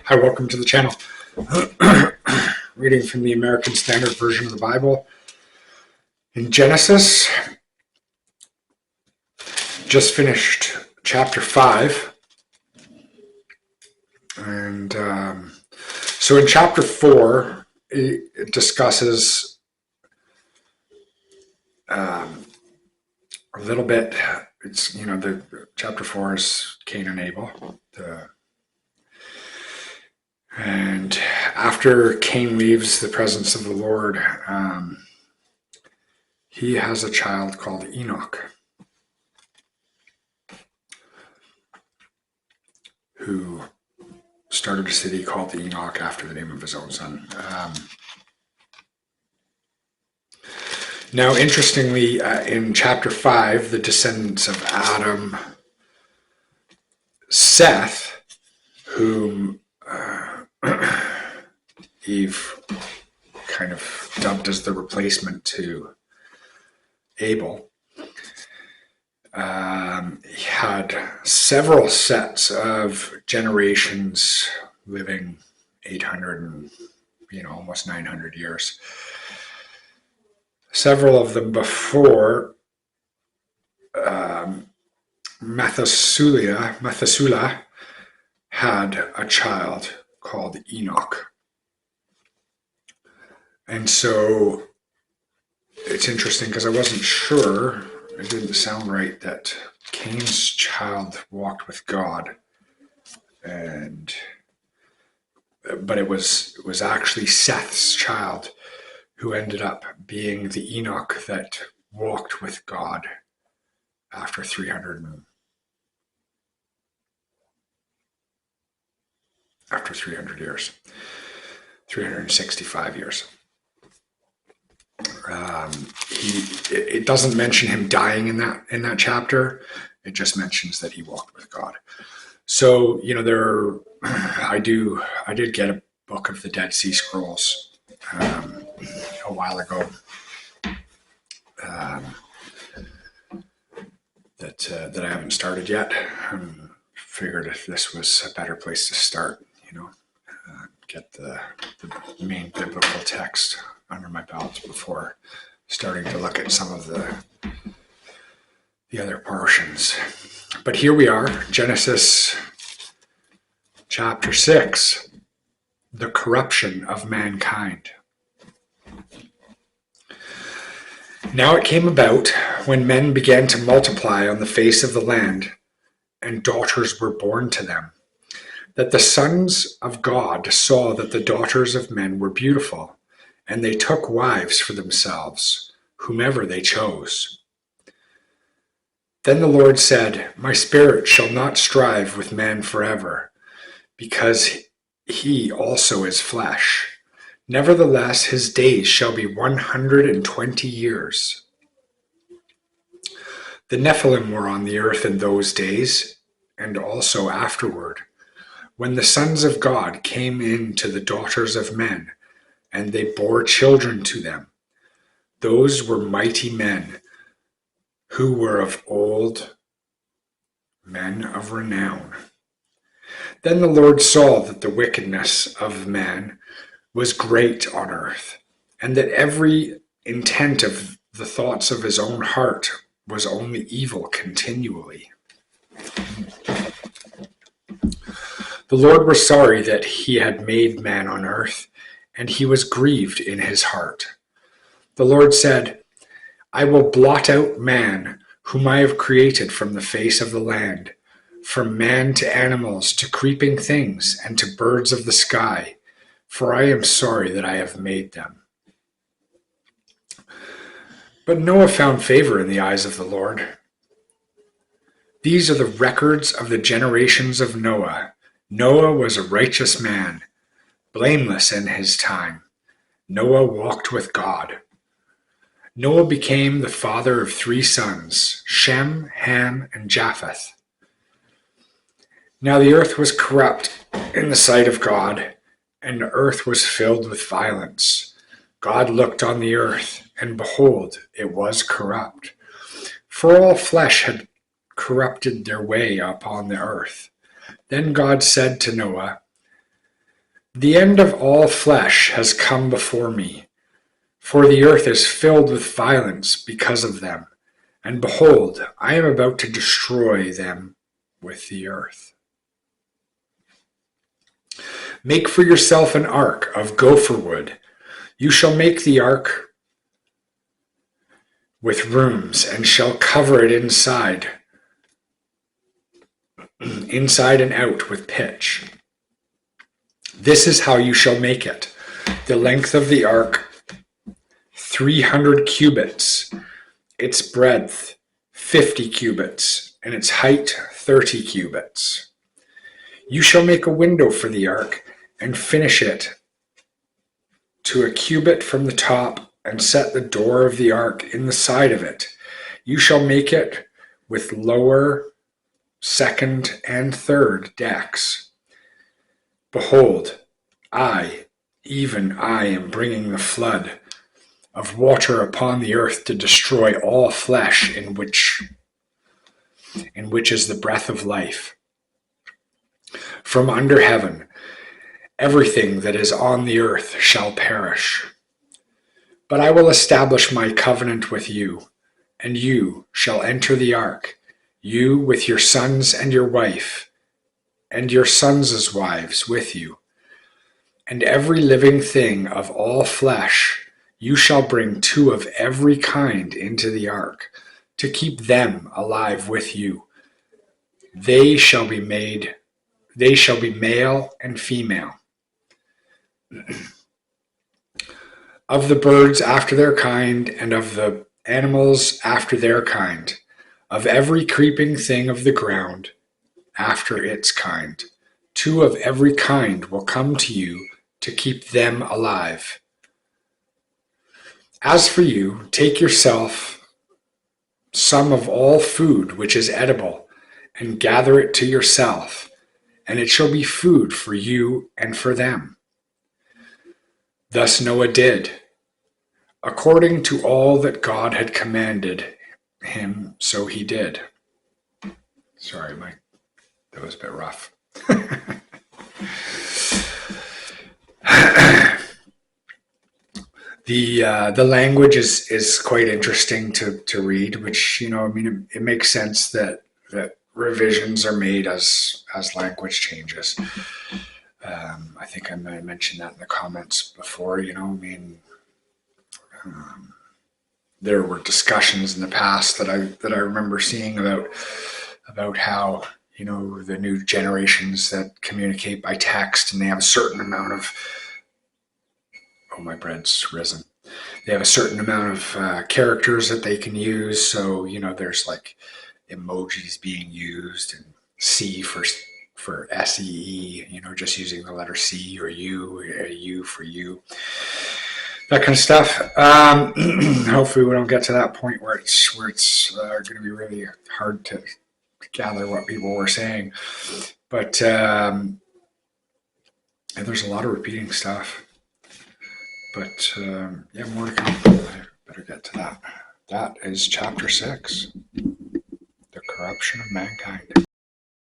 Hi, welcome to the channel. Reading from the American Standard Version of the Bible. In Genesis, just finished chapter 5. And so in chapter 4, it discusses a little bit. It's, the chapter 4 is Cain and Abel. And after Cain leaves the presence of the Lord, he has a child called Enoch, who started a city called Enoch after the name of his own son. Now, interestingly, in chapter 5, the descendants of Adam, Seth, whom Eve kind of dubbed as the replacement to Abel, he had several sets of generations living 800 and almost 900 years. Several of them before Methuselah had a child called Enoch. And so it's interesting because I wasn't sure, it didn't sound right that Cain's child walked with God, but it was actually Seth's child who ended up being the Enoch that walked with God after 300 years, 365 years. It doesn't mention him dying in that chapter. It just mentions that he walked with God. So I did get a book of the Dead Sea Scrolls a while ago that I haven't started yet. Figured if this was a better place to start, get the main biblical text under my belt before starting to look at some of the other portions. But here we are, Genesis chapter 6, the corruption of mankind. Now it came about, when men began to multiply on the face of the land, and daughters were born to them, that the sons of God saw that the daughters of men were beautiful, and they took wives for themselves, whomever they chose. Then the Lord said, My spirit shall not strive with man forever, because he also is flesh. Nevertheless, his days shall be 120 years. The Nephilim were on the earth in those days, and also afterward, when the sons of God came in to the daughters of men, and they bore children to them. Those were mighty men, who were of old, men of renown. Then the Lord saw that the wickedness of man was great on earth, and that every intent of the thoughts of his own heart was only evil continually. The Lord was sorry that he had made man on earth, and he was grieved in his heart. The Lord said, I will blot out man, whom I have created from the face of the land, from man to animals to creeping things and to birds of the sky, for I am sorry that I have made them. But Noah found favor in the eyes of the Lord. These are the records of the generations of Noah. Noah was a righteous man, blameless in his time. Noah walked with God. Noah became the father of 3 sons, Shem, Ham, and Japheth. Now the earth was corrupt in the sight of God, and the earth was filled with violence. God looked on the earth, and behold, it was corrupt. For all flesh had corrupted their way upon the earth. Then God said to Noah, The end of all flesh has come before me, for the earth is filled with violence because of them. And behold, I am about to destroy them with the earth. Make for yourself an ark of gopher wood. You shall make the ark with rooms, and shall cover it inside and out with pitch. This is how you shall make it. The length of the ark, 300 cubits, its breadth, 50 cubits, and its height, 30 cubits. You shall make a window for the ark, and finish it to a cubit from the top, and set the door of the ark in the side of it. You shall make it with lower, second, and third decks. Behold, I, even I, am bringing the flood of water upon the earth to destroy all flesh in which is the breath of life. From under heaven, everything that is on the earth shall perish. But I will establish my covenant with you, and you shall enter the ark, you with your sons and your wife, and your sons' wives with you. And every living thing of all flesh you shall bring 2 of every kind into the ark, to keep them alive with you. They shall be male and female. Of the birds after their kind, and of the animals after their kind, of every creeping thing of the ground after its kind. 2 of every kind will come to you to keep them alive. As for you, take yourself some of all food which is edible, and gather it to yourself, and it shall be food for you and for them. Thus Noah did, according to all that God had commanded him, so he did. Sorry, that was a bit rough. The language is quite interesting to read, which, it makes sense that revisions are made as language changes. I think I might have mentioned that in the comments before. There were discussions in the past that I remember seeing about how the new generations that communicate by text, and they have a certain amount of my bread's risen. They have a certain amount of characters that they can use. So there's like emojis being used, and C for SEE, just using the letter C, or U for you, that kind of stuff. Hopefully we don't get to that point where it's going to be really hard to gather what people were saying. But there's a lot of repeating stuff. But more to come. I better get to that. That is chapter 6, the corruption of mankind.